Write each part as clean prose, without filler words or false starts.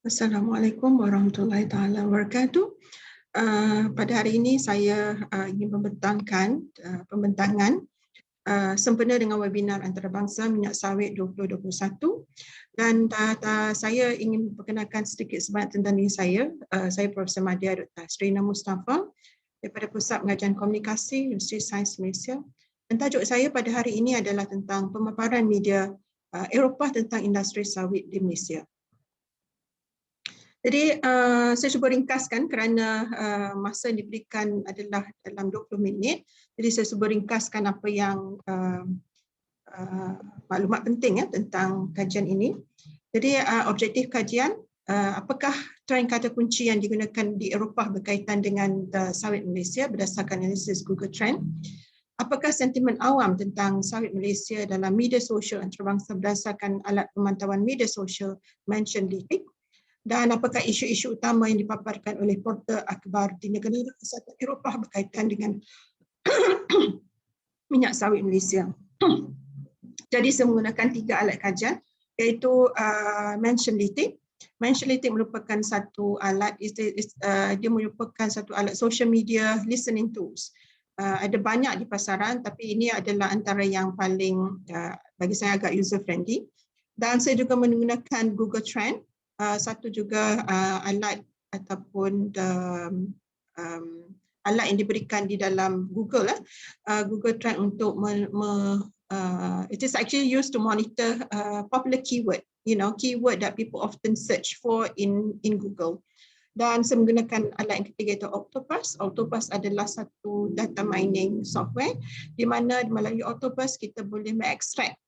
Assalamualaikum warahmatullahi taala wabarakatuh. Pada hari ini saya ingin membentangkan pembentangan sempena dengan webinar antarabangsa minyak sawit 2021 dan saya ingin memperkenalkan sedikit sebanyak tentang diri saya. Saya Profesor Madya Dr. Srina Mustafa daripada Pusat Pengajian Komunikasi Universiti Sains Malaysia. Dan tajuk saya pada hari ini adalah tentang pemaparan media Eropah tentang industri sawit di Malaysia. Jadi saya cuba ringkaskan kerana masa yang diberikan adalah dalam 20 minit. Jadi saya cuba ringkaskan apa yang maklumat penting tentang kajian ini. Jadi objektif kajian, apakah trend kata kunci yang digunakan di Eropah berkaitan dengan sawit Malaysia berdasarkan analisis Google Trend. Apakah sentimen awam tentang sawit Malaysia dalam media sosial antarabangsa berdasarkan alat pemantauan media sosial Mention Litik. Dan apakah isu-isu utama yang dipaparkan oleh portal akhbar di negara-negara kesatuan Eropah berkaitan dengan minyak sawit Malaysia. Jadi saya menggunakan 3 alat kajian iaitu Mention Litik. Mention Litik merupakan satu alat, dia merupakan satu alat social media listening tools. Ada banyak di pasaran tapi ini adalah antara yang paling bagi saya agak user friendly. Dan saya juga menggunakan Google Trend. Satu juga alat ataupun alat yang diberikan di dalam Google Google Trend untuk it is actually used to monitor popular keyword, keyword that people often search for in Google. Dan saya menggunakan alat yang ketiga iaitu Octopus. Octopus adalah satu data mining software di mana melalui Octopus kita boleh mengekstrak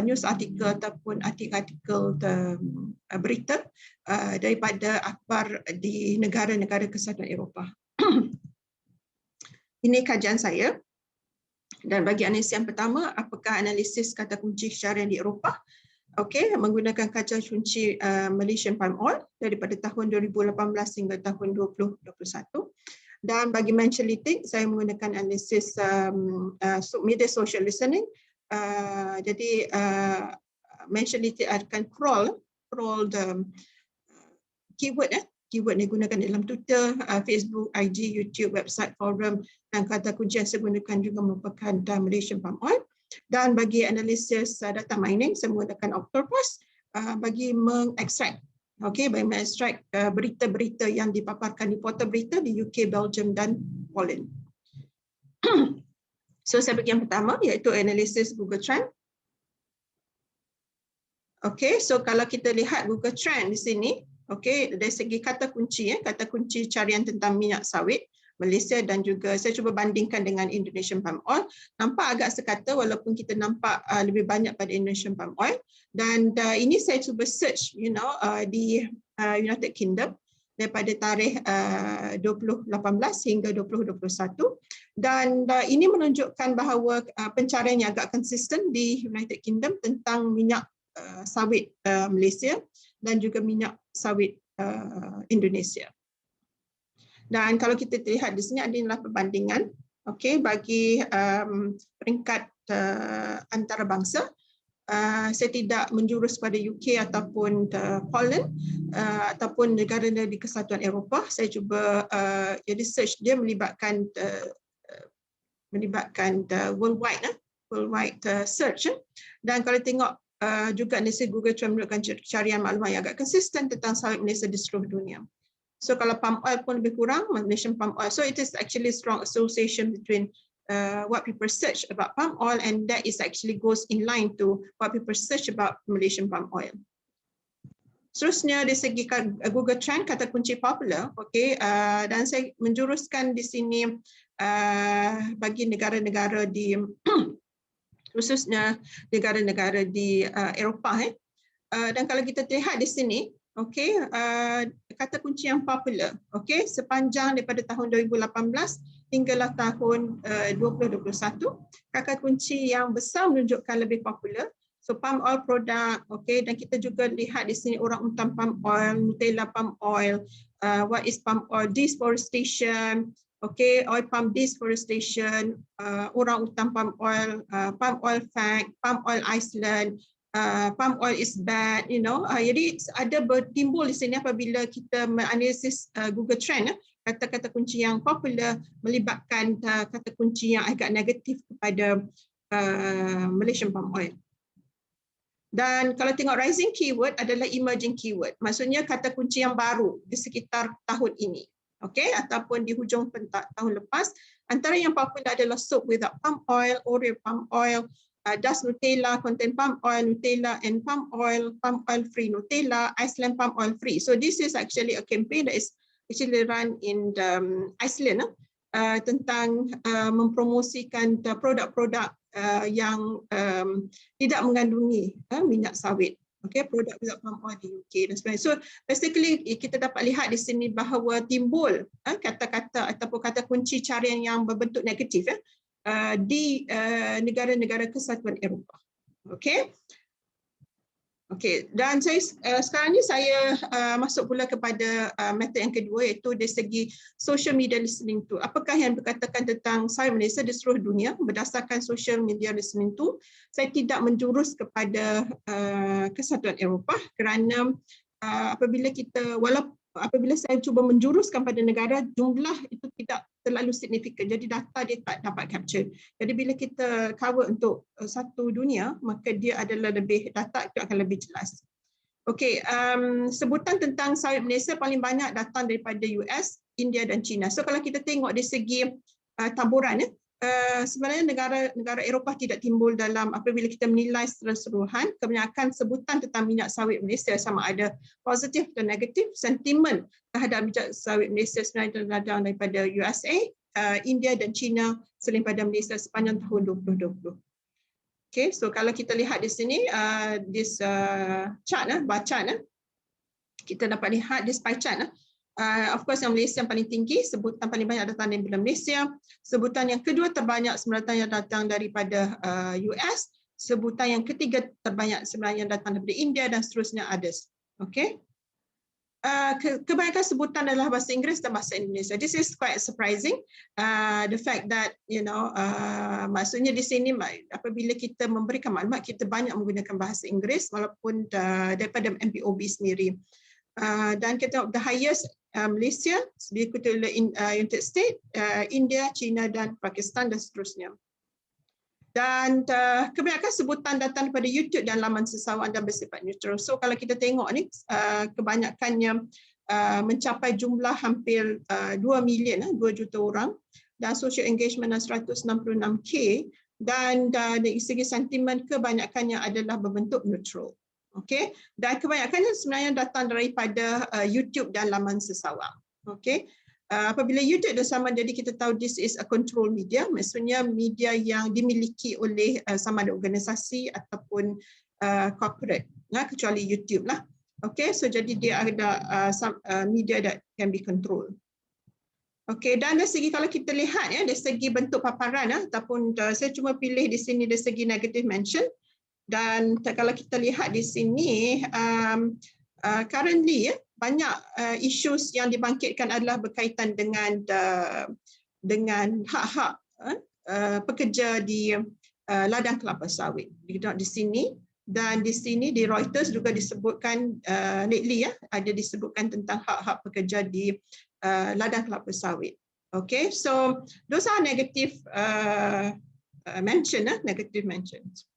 news artikel ataupun artikel berita daripada akhbar di negara-negara kesatuan Eropah. Ini kajian saya. Dan bagi analisis yang pertama, apakah analisis kata kunci syariah di Eropah? Menggunakan kajian kunci Malaysian Palm Oil daripada tahun 2018 hingga tahun 2021. Dan bagi Mention Litik, saya menggunakan analisis media social listening. Jadi Mention Litik akan crawl the keyword keyword yang digunakan dalam Twitter, Facebook, IG, YouTube, website, forum dan kata kunci yang saya gunakan juga merupakan Malaysian Palm Oil. Dan bagi analisis data mining saya menggunakan Octopus bagi mengekstrak berita-berita yang dipaparkan di portal berita di UK, Belgium dan Poland. So saya bagi yang pertama iaitu analisis Google Trend. So kalau kita lihat Google Trend di sini, dari segi kata kunci carian tentang minyak sawit Malaysia dan juga saya cuba bandingkan dengan Indonesian Palm Oil, nampak agak sekata walaupun kita nampak lebih banyak pada Indonesian Palm Oil. Dan ini saya cuba search di United Kingdom daripada tarikh 2018 hingga 2021 dan ini menunjukkan bahawa pencarian yang agak konsisten di United Kingdom tentang minyak sawit Malaysia dan juga minyak sawit Indonesia. Dan kalau kita lihat di sini adalah perbandingan bagi peringkat antarabangsa. Saya tidak menjurus pada UK ataupun Poland ataupun negara-negara di kesatuan Eropah. Saya cuba jadi search dia melibatkan worldwide search. Dan kalau tengok juga analisis Google Trend menunjukkan carian maklumat yang agak konsisten tentang sawit Malaysia di seluruh dunia. So kalau palm oil pun lebih kurang, Malaysian palm oil. So it is actually strong association between what people search about palm oil and that is actually goes in line to what people search about Malaysian palm oil. Seterusnya dari segi Google Trend kata kunci popular, dan saya menjuruskan di sini bagi negara-negara di khususnya negara-negara di Eropah. Dan kalau kita lihat di sini, kata kunci yang popular, sepanjang daripada tahun 2018 hinggalah tahun 2021, kata kunci yang besar menunjukkan lebih popular. So palm oil product, dan kita juga lihat di sini orang utan palm oil, Nutella palm oil, what is palm oil, deforestation, oil palm deforestation, orang utan palm oil fact, palm oil Iceland, palm oil is bad, jadi ada bertimbul di sini apabila kita menganalisis Google Trend, kata-kata kunci yang popular melibatkan kata kunci yang agak negatif kepada Malaysian palm oil. Dan kalau tengok rising keyword adalah emerging keyword, maksudnya kata kunci yang baru di sekitar tahun ini, ataupun di hujung tahun lepas. Antara yang popular adalah soap without palm oil, Oreo palm oil, does Nutella contain palm oil, Nutella and palm oil free Nutella, Iceland palm oil free. So this is actually a campaign that is actually run in Iceland tentang mempromosikan produk-produk yang tidak mengandungi minyak sawit. Produk without palm oil di UK dan sebagainya. So basically kita dapat lihat di sini bahawa timbul kata-kata ataupun kata kunci carian yang berbentuk negatif di negara-negara Kesatuan Eropah. Dan saya sekarang ni saya masuk pula kepada metode yang kedua, iaitu dari segi social media listening tool. Apakah yang berkatakan tentang Sawit Malaysia di seluruh dunia berdasarkan social media listening tool? Saya tidak menjurus kepada Kesatuan Eropah kerana apabila saya cuba menjuruskan pada negara, jumlah itu tidak terlalu signifikan. Jadi data dia tak dapat capture. Jadi bila kita cover untuk satu dunia, maka dia adalah data itu akan lebih jelas. Sebutan tentang sawit Malaysia paling banyak datang daripada US, India dan China. So kalau kita tengok dari segi taburan, sebenarnya negara Eropah tidak timbul dalam apabila kita menilai secara keseluruhan. Kebanyakan sebutan tentang minyak sawit Malaysia sama ada positif dan negatif. Sentimen terhadap minyak sawit Malaysia sebenarnya datang daripada USA, India dan China selain pada Malaysia sepanjang tahun 2020. So kalau kita lihat di sini this chart, bar chart, kita dapat lihat this pie chart. Of course yang Malaysia yang paling tinggi, sebutan paling banyak datang daripada Malaysia. Sebutan yang kedua terbanyak sebenarnya datang daripada US. Sebutan yang ketiga terbanyak sebenarnya datang daripada India dan seterusnya others. Kebanyakan sebutan adalah bahasa Inggeris dan bahasa Indonesia. This is quite surprising. The fact that maksudnya di sini apabila kita memberikan maklumat, kita banyak menggunakan bahasa Inggeris walaupun daripada MPOB sendiri. Dan kita the highest Malaysia, diikuti oleh United States, India, China dan Pakistan dan seterusnya. Dan kebanyakan sebutan datang daripada YouTube dan laman sesawan dan bersifat neutral. So kalau kita tengok ni, kebanyakannya mencapai jumlah hampir 2 million, 2 juta orang, dan social engagement 166K, dan dari segi sentimen kebanyakannya adalah berbentuk neutral. Dan kebanyakannya sebenarnya datang daripada YouTube dan laman sesawang. Apabila YouTube dan sama, jadi kita tahu this is a control media, maksudnya media yang dimiliki oleh sama ada organisasi ataupun corporate, kecuali YouTube lah. So jadi dia ada media that can be controlled. Dan dari segi kalau kita lihat dari segi bentuk paparan ataupun saya cuma pilih di sini dari segi negative mention. Dan kalau kita lihat di sini, currently banyak issues yang dibangkitkan adalah berkaitan dengan hak-hak pekerja di ladang kelapa sawit. Di sini dan di sini di Reuters juga disebutkan lately ada disebutkan tentang hak-hak pekerja di ladang kelapa sawit. So those are negative negative mentions.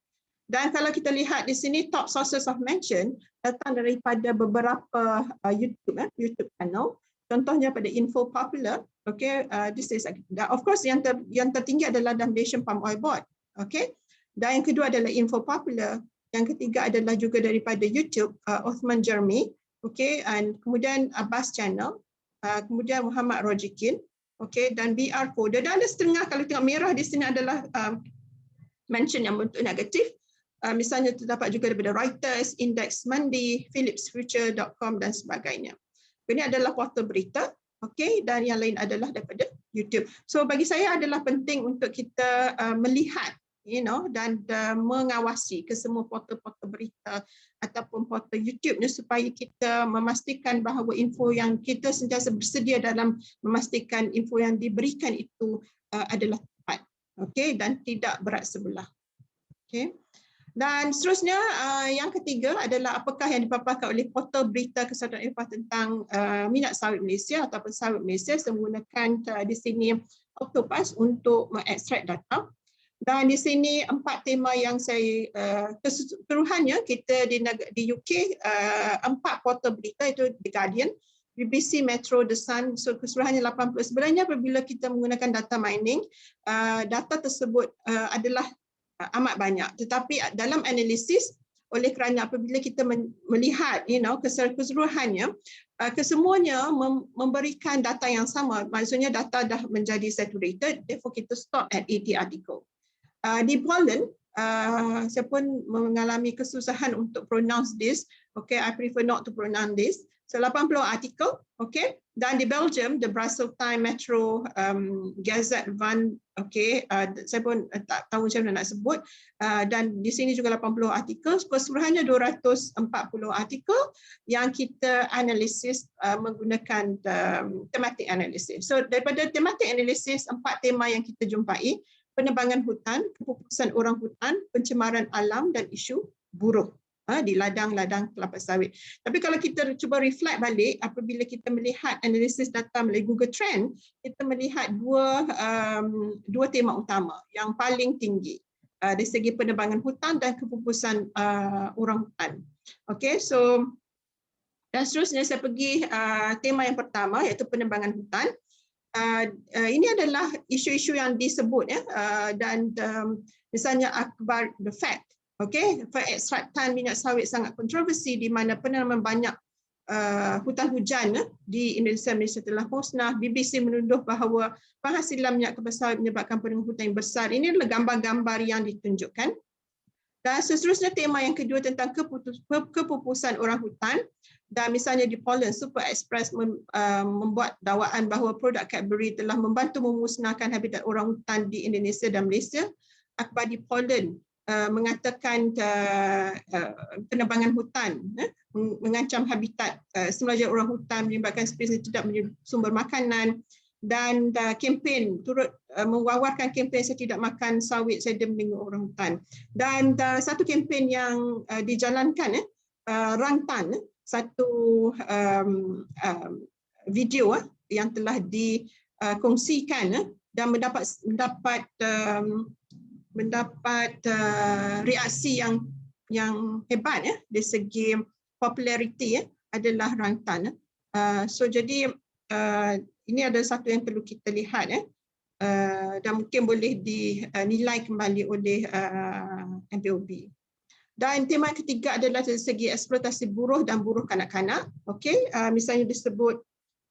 Dan kalau kita lihat di sini top sources of mention datang daripada beberapa YouTube channel. Contohnya pada Info Popular. This is of course yang tertinggi adalah Malaysian Palm Oil Board. Dan yang kedua adalah Info Popular. Yang ketiga adalah juga daripada YouTube Othman Jeremy. And kemudian Abbas Channel. Kemudian Muhammad Rojikin. Dan BR Coder. Dan ada setengah kalau tengok merah di sini adalah mention yang bentuk negatif. Misalnya terdapat juga daripada Reuters, Index Mandi, philipsfuture.com dan sebagainya. Ini adalah portal berita, dan yang lain adalah daripada YouTube. So bagi saya adalah penting untuk kita melihat, dan mengawasi ke semua portal-portal berita ataupun portal YouTube supaya kita memastikan bahawa info yang kita sentiasa bersedia dalam memastikan info yang diberikan itu adalah tepat, dan tidak berat sebelah. Dan seterusnya yang ketiga adalah apakah yang dipaparkan oleh portal berita Kesatuan Eropah tentang minyak sawit Malaysia ataupun sawit Malaysia menggunakan di sini Octopus untuk mengekstrak data. Dan di sini 4 tema yang saya keseluruhannya kita di UK 4 portal berita itu The Guardian, BBC, Metro, The Sun, so keseluruhannya 80. Sebenarnya apabila kita menggunakan data mining, data tersebut adalah amat banyak, tetapi dalam analisis oleh kerana apabila kita melihat keseluruhannya, kesemuanya memberikan data yang sama, maksudnya data dah menjadi saturated, therefore kita stop at 80 article. Di Poland, saya pun mengalami kesusahan untuk pronounce this, okay, I prefer not to pronounce this. So 80 artikel, okay. Dan di Belgium, the Brussels Times, Metro, Gazette Van, okay, saya pun tak tahu macam mana nak sebut. Dan di sini juga 80 artikel, keseluruhannya 240 artikel yang kita analisis menggunakan thematic analysis. So daripada thematic analysis, 4 tema yang kita jumpai: penebangan hutan, kepupusan orang hutan, pencemaran alam dan isu buruh di ladang-ladang kelapa sawit. Tapi kalau kita cuba reflect balik, apabila kita melihat analisis data melalui Google Trend, kita melihat dua tema utama yang paling tinggi dari segi penebangan hutan dan kepupusan orang hutan. Okay, so dan seterusnya saya pergi tema yang pertama iaitu penebangan hutan. Ini adalah isu-isu yang disebut dan misalnya akhbar the fact, okay, ekstraktan minyak sawit sangat kontroversi di mana penanaman banyak hutan hujan di Indonesia Malaysia telah musnah. BBC menuduh bahawa penghasilan minyak kelapa sawit menyebabkan penanaman hutan yang besar. Ini adalah gambar-gambar yang ditunjukkan. Dan seterusnya tema yang kedua tentang kepupusan orang hutan. Dan misalnya di Poland, Super Express membuat dakwaan bahawa produk Cadbury telah membantu memusnahkan habitat orang hutan di Indonesia dan Malaysia. Akhbar di Poland mengatakan penebangan hutan mengancam habitat semulaja orang hutan, menyebabkan spesies tidak menjadi sumber makanan. Dan kempen turut mewawarkan kempen saya tidak makan sawit, saya demi orang hutan. Dan satu kempen yang dijalankan Rantan, satu video yang telah dikongsikan dan mendapat reaksi yang hebat dari segi populariti adalah Rantan. So jadi ini adalah satu yang perlu kita lihat dan mungkin boleh dinilai kembali oleh MPOB. Dan tema ketiga adalah dari segi eksploitasi buruh dan buruh kanak-kanak. Okay, misalnya disebut,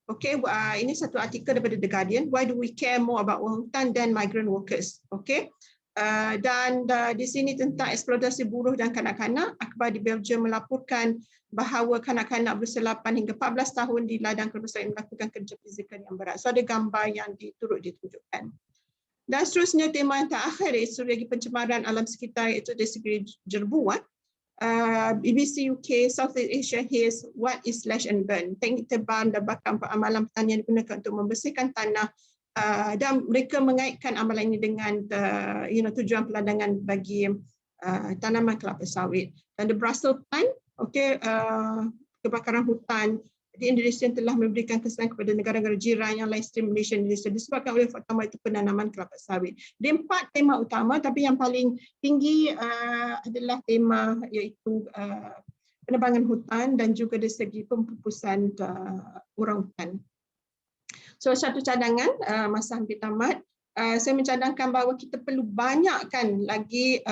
okay, ini satu artikel daripada The Guardian, why do we care more about orang hutan than migrant workers? Okay, dan di sini tentang eksploitasi buruh dan kanak-kanak, akhbar di Belgium melaporkan bahawa kanak-kanak berusia 8 hingga 14 tahun di ladang kelapa sawit melakukan kerja fizikal yang berat. So ada gambar yang turut ditunjukkan. Dan seterusnya tema yang terakhir iaitu segi pencemaran alam sekitar, iaitu dari segi jerbu. BBC UK, Southeast Asia Haze, what is slash and burn? Teknik tebang dan bakar amalan pertanian digunakan untuk membersihkan tanah, dan mereka mengaitkan amalan ini dengan tujuan peladangan bagi tanaman kelapa sawit. Dan the Brussels Times, okay, kebakaran hutan di Indonesia telah memberikan kesan kepada negara-negara jiran yang lain seperti Malaysia dan Indonesia disebabkan oleh faktor itu penanaman kelapa sawit. Ada 4 tema utama, tapi yang paling tinggi adalah tema iaitu penebangan hutan dan juga dari segi pempupusan orang hutan. So satu cadangan, masa hampir tamat, saya mencadangkan bahawa kita perlu banyakkan lagi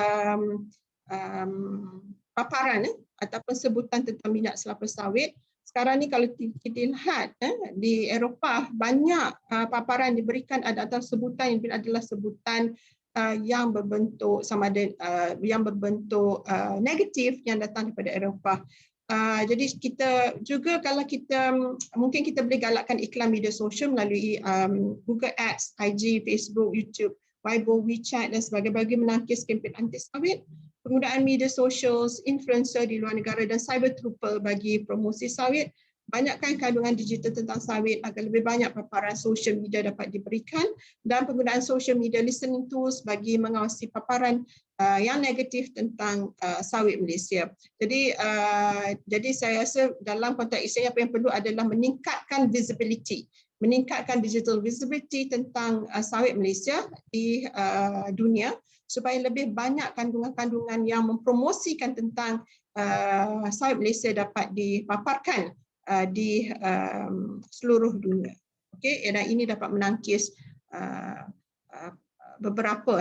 paparan ataupun sebutan tentang minyak kelapa sawit. Sekarang ni kalau kita lihat di Eropah banyak paparan diberikan atau sebutan yang adalah sebutan yang berbentuk sama ada yang berbentuk negatif yang datang daripada Eropah. Jadi kita juga kalau kita mungkin kita boleh galakkan iklan media sosial melalui Google Ads, IG, Facebook, YouTube, Weibo, WeChat dan sebagainya bagi menangkis kempen anti sawit, penggunaan media sosial, influencer di luar negara dan cyber trooper bagi promosi sawit, banyakkan kandungan digital tentang sawit agar lebih banyak paparan social media dapat diberikan, dan penggunaan social media listening tools bagi mengawasi paparan yang negatif tentang sawit Malaysia. Jadi saya rasa dalam konteks ini apa yang perlu adalah meningkatkan visibility, meningkatkan digital visibility tentang sawit Malaysia di dunia, supaya lebih banyak kandungan-kandungan yang mempromosikan tentang sawit Malaysia dapat dipaparkan di seluruh dunia. Okey, dan ini dapat menangkis beberapa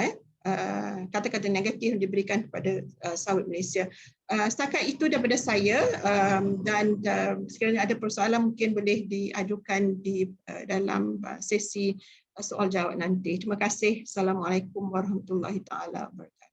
kata-kata negatif yang diberikan kepada sawit Malaysia. Setakat itu daripada saya, dan sekiranya ada persoalan mungkin boleh diajukan di dalam sesi soal jawab nanti. Terima kasih. Assalamualaikum warahmatullahi taala wabarakatuh.